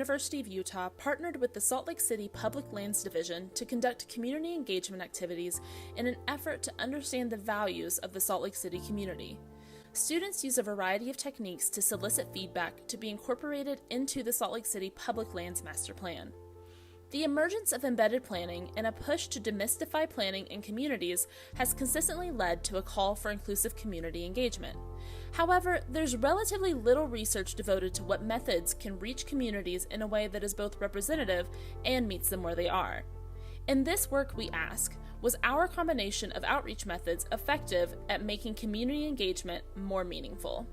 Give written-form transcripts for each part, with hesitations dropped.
University of Utah partnered with the Salt Lake City Public Lands Division to conduct community engagement activities in an effort to understand the values of the Salt Lake City community. Students use a variety of techniques to solicit feedback to be incorporated into the Salt Lake City Public Lands Master Plan. The emergence of embedded planning and a push to demystify planning in communities has consistently led to a call for inclusive community engagement. However, there's relatively little research devoted to what methods can reach communities in a way that is both representative and meets them where they are. In this work, we ask, was our combination of outreach methods effective at making community engagement more meaningful?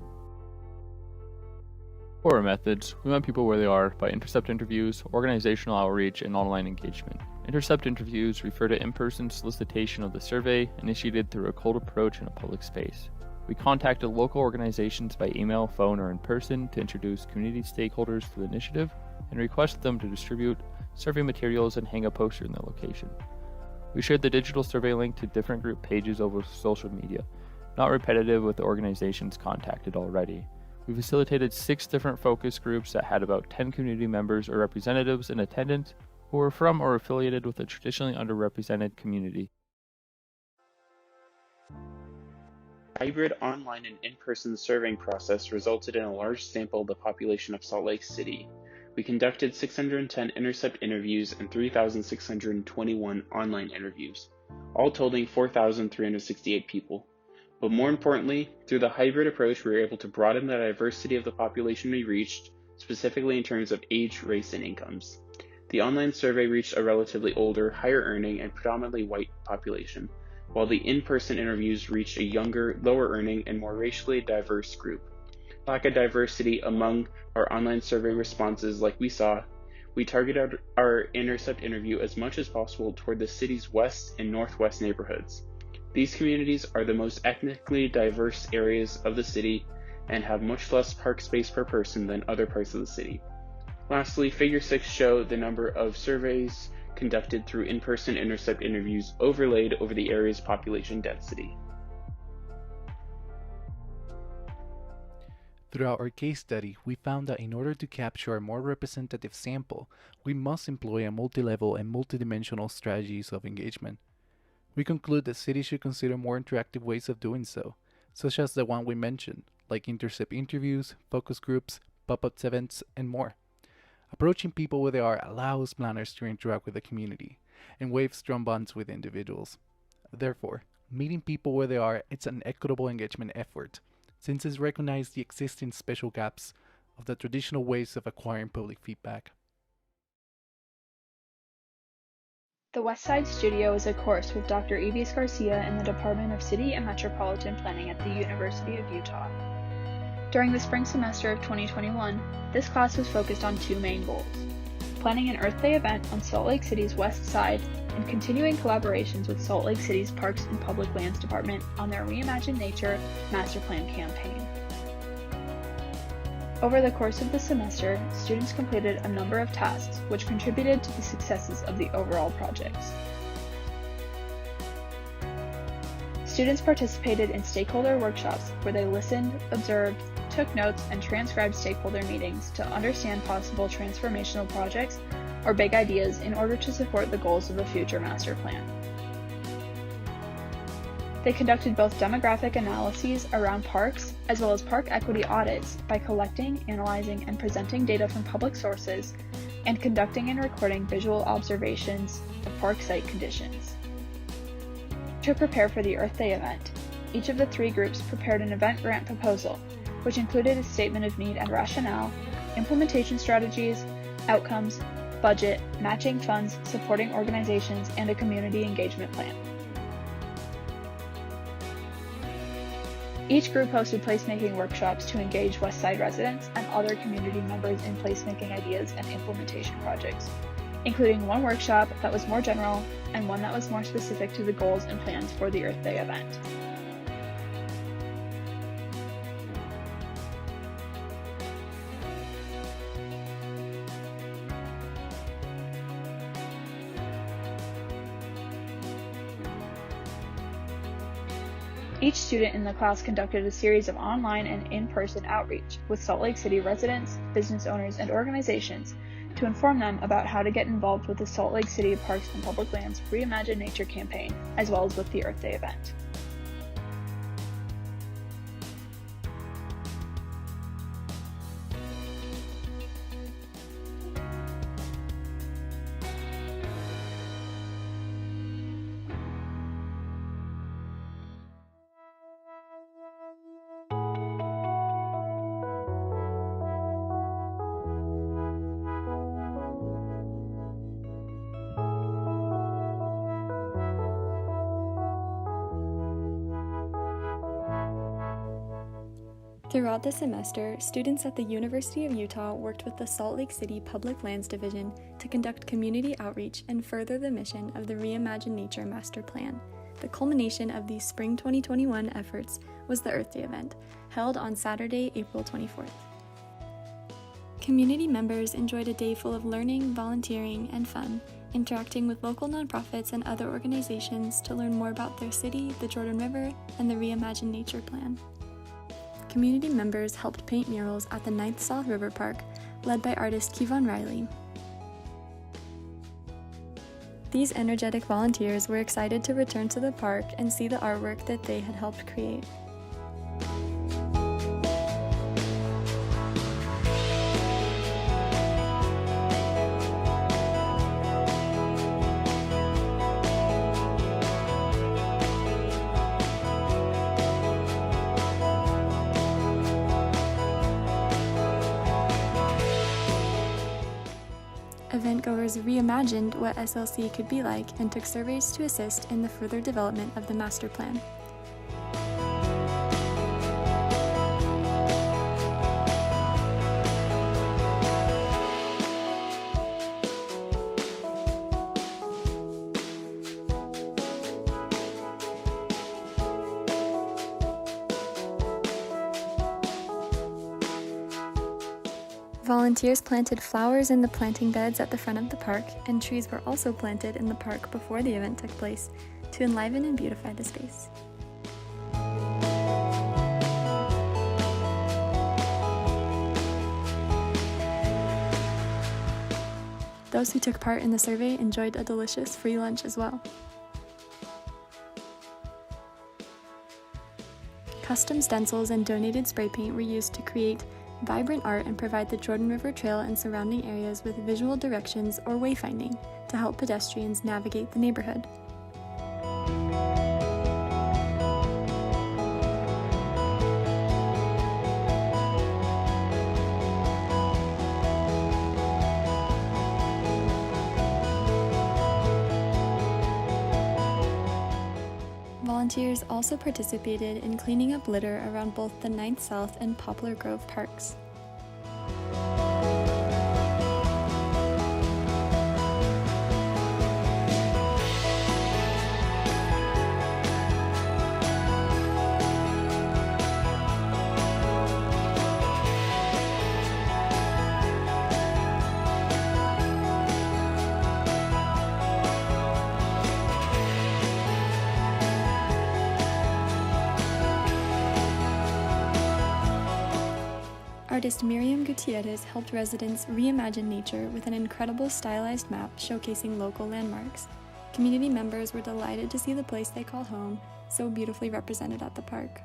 For our methods, we met people where they are by intercept interviews, organizational outreach, and online engagement. Intercept interviews refer to in-person solicitation of the survey initiated through a cold approach in a public space. We contacted local organizations by email, phone, or in person to introduce community stakeholders to the initiative and request them to distribute survey materials and hang a poster in their location. We shared the digital survey link to different group pages over social media, not repetitive with the organizations contacted already. We facilitated 6 different focus groups that had about 10 community members or representatives in attendance who were from or affiliated with a traditionally underrepresented community. Hybrid online and in-person surveying process resulted in a large sample of the population of Salt Lake City. We conducted 610 intercept interviews and 3,621 online interviews, all totaling 4,368 people. But more importantly, through the hybrid approach, we were able to broaden the diversity of the population we reached, specifically in terms of age, race, and incomes. The online survey reached a relatively older, higher earning, and predominantly white population, while the in-person interviews reached a younger, lower earning, and more racially diverse group. Lack of diversity among our online survey responses, like we saw, we targeted our intercept interview as much as possible toward the city's west and northwest neighborhoods. These communities are the most ethnically diverse areas of the city and have much less park space per person than other parts of the city. Lastly, Figure 6 show the number of surveys conducted through in-person intercept interviews overlaid over the area's population density. Throughout our case study, we found that in order to capture a more representative sample, we must employ a multi-level and multidimensional strategies of engagement. We conclude that cities should consider more interactive ways of doing so, such as the one we mentioned, like intercept interviews, focus groups, pop-up events, and more. Approaching people where they are allows planners to interact with the community and weave strong bonds with individuals. Therefore, meeting people where they are is an equitable engagement effort, since it recognizes the existing special gaps of the traditional ways of acquiring public feedback. The West Side Studio is a course with Dr. Ibis Garcia in the Department of City and Metropolitan Planning at the University of Utah. During the spring semester of 2021, this class was focused on 2 main goals: planning an Earth Day event on Salt Lake City's west side and continuing collaborations with Salt Lake City's Parks and Public Lands Department on their Reimagine Nature master plan campaign. Over the course of the semester, students completed a number of tasks which contributed to the successes of the overall projects. Students participated in stakeholder workshops where they listened, observed, took notes, and transcribed stakeholder meetings to understand possible transformational projects or big ideas in order to support the goals of a future master plan. They conducted both demographic analyses around parks as well as park equity audits by collecting, analyzing, and presenting data from public sources and conducting and recording visual observations of park site conditions. To prepare for the Earth Day event, each of the 3 groups prepared an event grant proposal, which included a statement of need and rationale, implementation strategies, outcomes, budget, matching funds, supporting organizations, and a community engagement plan. Each group hosted placemaking workshops to engage West Side residents and other community members in placemaking ideas and implementation projects, including one workshop that was more general and one that was more specific to the goals and plans for the Earth Day event. Each student in the class conducted a series of online and in-person outreach with Salt Lake City residents, business owners, and organizations to inform them about how to get involved with the Salt Lake City Parks and Public Lands Reimagine Nature campaign, as well as with the Earth Day event. Throughout the semester, students at the University of Utah worked with the Salt Lake City Public Lands Division to conduct community outreach and further the mission of the Reimagine Nature Master Plan. The culmination of these spring 2021 efforts was the Earth Day event, held on Saturday, April 24th. Community members enjoyed a day full of learning, volunteering, and fun, interacting with local nonprofits and other organizations to learn more about their city, the Jordan River, and the Reimagine Nature Plan. Community members helped paint murals at the 9th South River Park, led by artist Kevon Riley. These energetic volunteers were excited to return to the park and see the artwork that they had helped create. Eventgoers reimagined what SLC could be like and took surveys to assist in the further development of the master plan. Volunteers planted flowers in the planting beds at the front of the park, and trees were also planted in the park before the event took place to enliven and beautify the space. Those who took part in the survey enjoyed a delicious free lunch as well. Custom stencils and donated spray paint were used to create vibrant art and provide the Jordan River Trail and surrounding areas with visual directions or wayfinding to help pedestrians navigate the neighborhood. Volunteers also participated in cleaning up litter around both the 9th South and Poplar Grove parks. Artist Miriam Gutierrez helped residents reimagine nature with an incredible stylized map showcasing local landmarks. Community members were delighted to see the place they call home so beautifully represented at the park.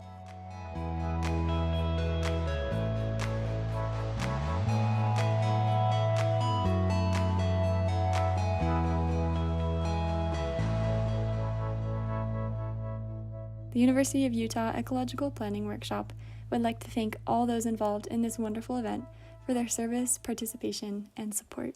The University of Utah Ecological Planning Workshop would like to thank all those involved in this wonderful event for their service, participation, and support.